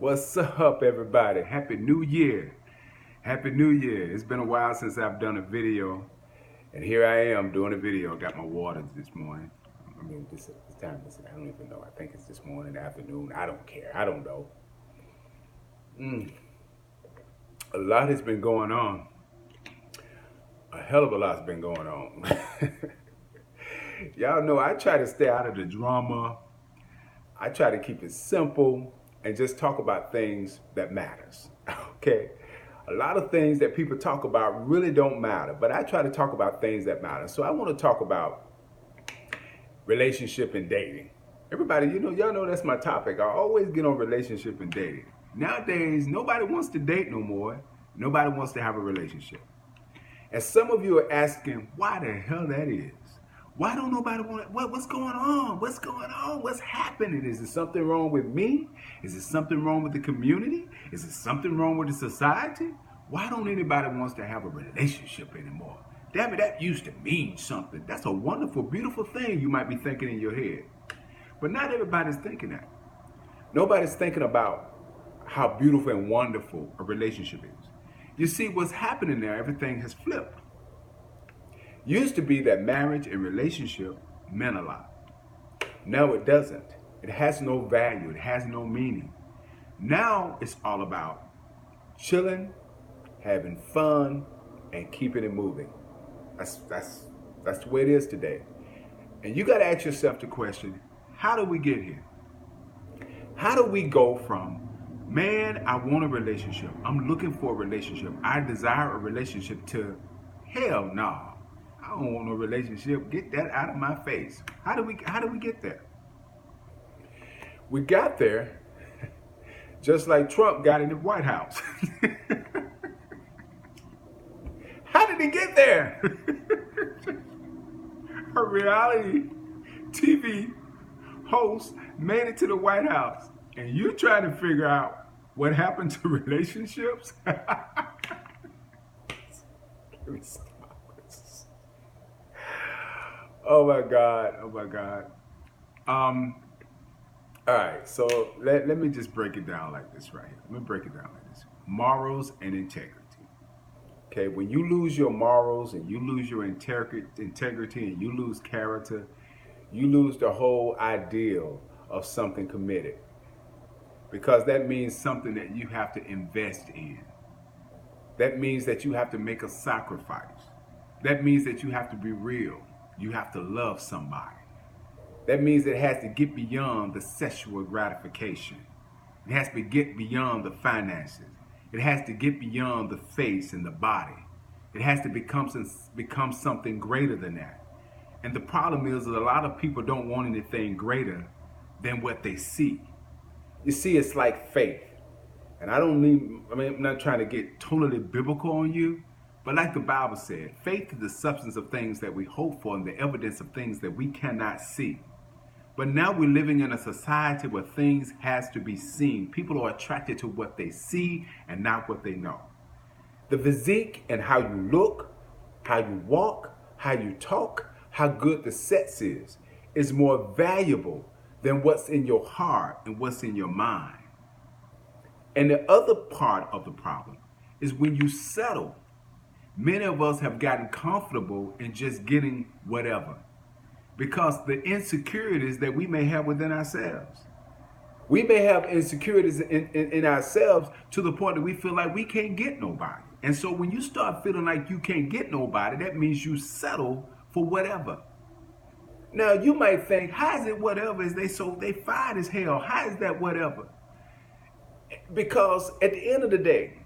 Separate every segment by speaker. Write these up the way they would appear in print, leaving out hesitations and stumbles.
Speaker 1: What's up, everybody? Happy New Year. Happy New Year. It's been a while since I've done a video, and here I am doing a video. I got my water this morning. This time, I don't even know. I think it's this morning, afternoon. I don't care. I don't know. A lot has been going on. A hell of a lot's been going on. Y'all know I try to stay out of the drama. I try to keep it simple and just talk about things that matters. Okay? A lot of things that people talk about really don't matter, but I try to talk about things that matter. So I want to talk about relationship and dating. Everybody, y'all know that's my topic. I always get on relationship and dating. Nowadays, nobody wants to date no more. Nobody wants to have a relationship. And some of you are asking why the hell that is. Why don't nobody want it? What's going on? What's going on? What's happening? Is there something wrong with me? Is there something wrong with the community? Is there something wrong with the society? Why don't anybody wants to have a relationship anymore? Damn it, that used to mean something. That's a wonderful, beautiful thing you might be thinking in your head. But not everybody's thinking that. Nobody's thinking about how beautiful and wonderful a relationship is. You see, what's happening there, everything has flipped. Used to be that marriage and relationship meant a lot. Now it doesn't. It has no value. It has no meaning. Now it's all about chilling, having fun, and keeping it moving. That's the way it is today. And you got to ask yourself the question, how do we get here? How do we go from, man, I want a relationship, I'm looking for a relationship, I desire a relationship, to hell no. I don't want no relationship. Get that out of my face. How do we get there? We got there just like Trump got in the White House. How did he get there? A reality TV host made it to the White House, and you're trying to figure out what happened to relationships? Oh my God. All right, so let me just break it down like this right here. Let me break it down like this. Morals and integrity. Okay, when you lose your morals and you lose your integrity and you lose character, you lose the whole ideal of something committed. Because that means something that you have to invest in. That means that you have to make a sacrifice. That means that you have to be real. You have to love somebody. That means it has to get beyond the sexual gratification. It has to get beyond the finances. It has to get beyond the face and the body. It has to become something greater than that. And the problem is that a lot of people don't want anything greater than what they see. You see, it's like faith. And I'm not trying to get totally biblical on you, but like the Bible said, faith is the substance of things that we hope for and the evidence of things that we cannot see. But now we're living in a society where things has to be seen. People are attracted to what they see and not what they know. The physique and how you look, how you walk, how you talk, how good the sex is more valuable than what's in your heart and what's in your mind. And the other part of the problem is when you settle. Many of us have gotten comfortable in just getting whatever because the insecurities that we may have within ourselves. We may have insecurities in ourselves to the point that we feel like we can't get nobody. And so when you start feeling like you can't get nobody, that means you settle for whatever. Now you might think, how is it whatever? They fine as hell. How is that whatever? Because at the end of the day,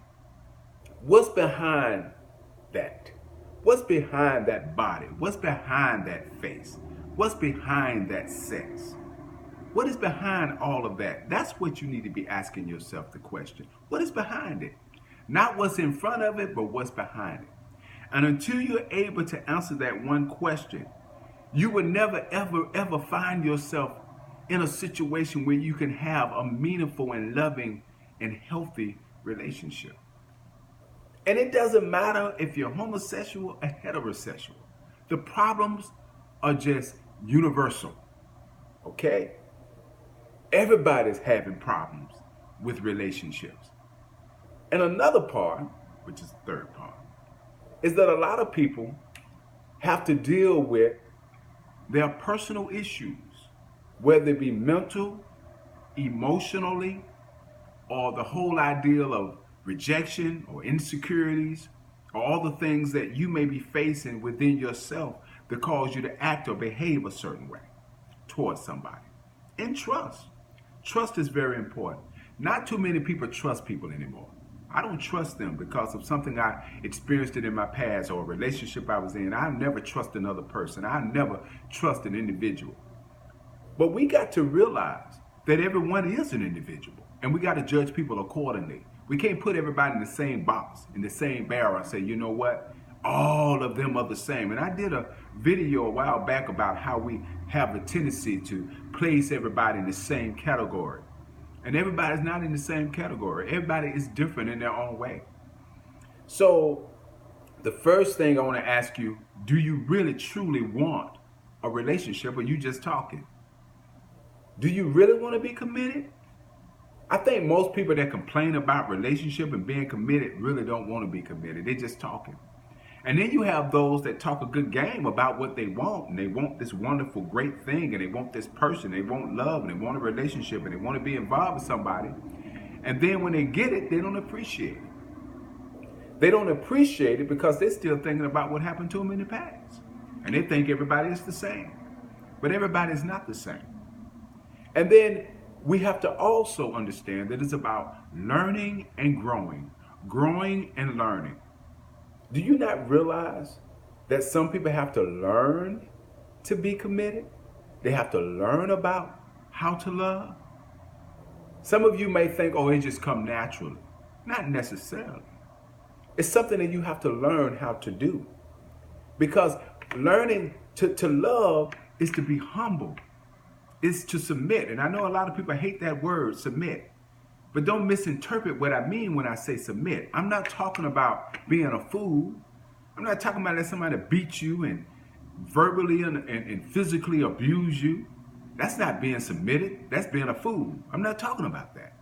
Speaker 1: what's behind that? What's behind that body? What's behind that face? What's behind that sex? What is behind all of that? That's what you need to be asking yourself the question. What is behind it? Not what's in front of it, but what's behind it. And until you're able to answer that one question, you will never, ever find yourself in a situation where you can have a meaningful and loving and healthy relationship. And it doesn't matter if you're homosexual or heterosexual. The problems are just universal. Okay? Everybody's having problems with relationships. And another part, which is the third part, is that a lot of people have to deal with their personal issues, whether it be mental, emotionally, or the whole ideal of rejection or insecurities, or all the things that you may be facing within yourself that cause you to act or behave a certain way towards somebody. And trust. Trust is very important. Not too many people trust people anymore. I don't trust them because of something I experienced in my past or a relationship I was in. I never trust another person. I never trust an individual. But we got to realize that everyone is an individual, and we got to judge people accordingly. We can't put everybody in the same box, in the same barrel, and say, you know what? All of them are the same. And I did a video a while back about how we have the tendency to place everybody in the same category. And everybody's not in the same category. Everybody is different in their own way. So the first thing I want to ask you, do you really truly want a relationship, or you just talking? Do you really want to be committed? I think most people that complain about relationship and being committed really don't want to be committed. They're just talking. And then you have those that talk a good game about what they want, and they want this wonderful, great thing, and they want this person, they want love, and they want a relationship, and they want to be involved with somebody. And then when they get it, they don't appreciate it. They don't appreciate it because they're still thinking about what happened to them in the past. And they think everybody is the same. But everybody is not the same. And then we have to also understand that it's about learning and growing and learning. Do you not realize that some people have to learn to be committed? They have to learn about how to love. Some of you may think, oh, it just comes naturally. Not necessarily. It's something that you have to learn how to do. Because learning to love is to be humble. It's to submit. And I know a lot of people hate that word, submit. But don't misinterpret what I mean when I say submit. I'm not talking about being a fool. I'm not talking about letting somebody beat you and verbally and physically abuse you. That's not being submitted. That's being a fool. I'm not talking about that.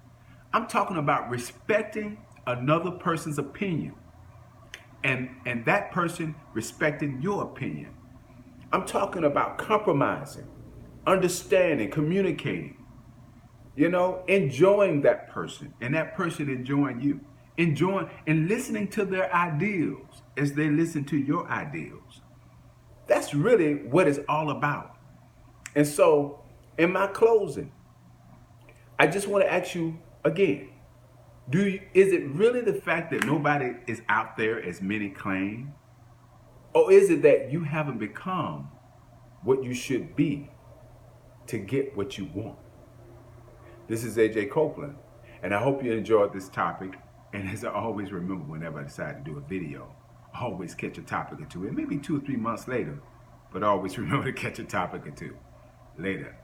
Speaker 1: I'm talking about respecting another person's opinion and that person respecting your opinion. I'm talking about compromising, understanding, communicating. Enjoying that person and that person enjoying you. Enjoying and listening to their ideals as they listen to your ideals. That's really what it's all about. And so, in my closing, I just want to ask you again, is it really the fact that nobody is out there as many claim? Or is it that you haven't become what you should be to get what you want? This is AJ Copeland, and I hope you enjoyed this topic. And as I always remember, whenever I decide to do a video, I always catch a topic or two. It may be 2 or 3 months later, but I always remember to catch a topic or two. Later.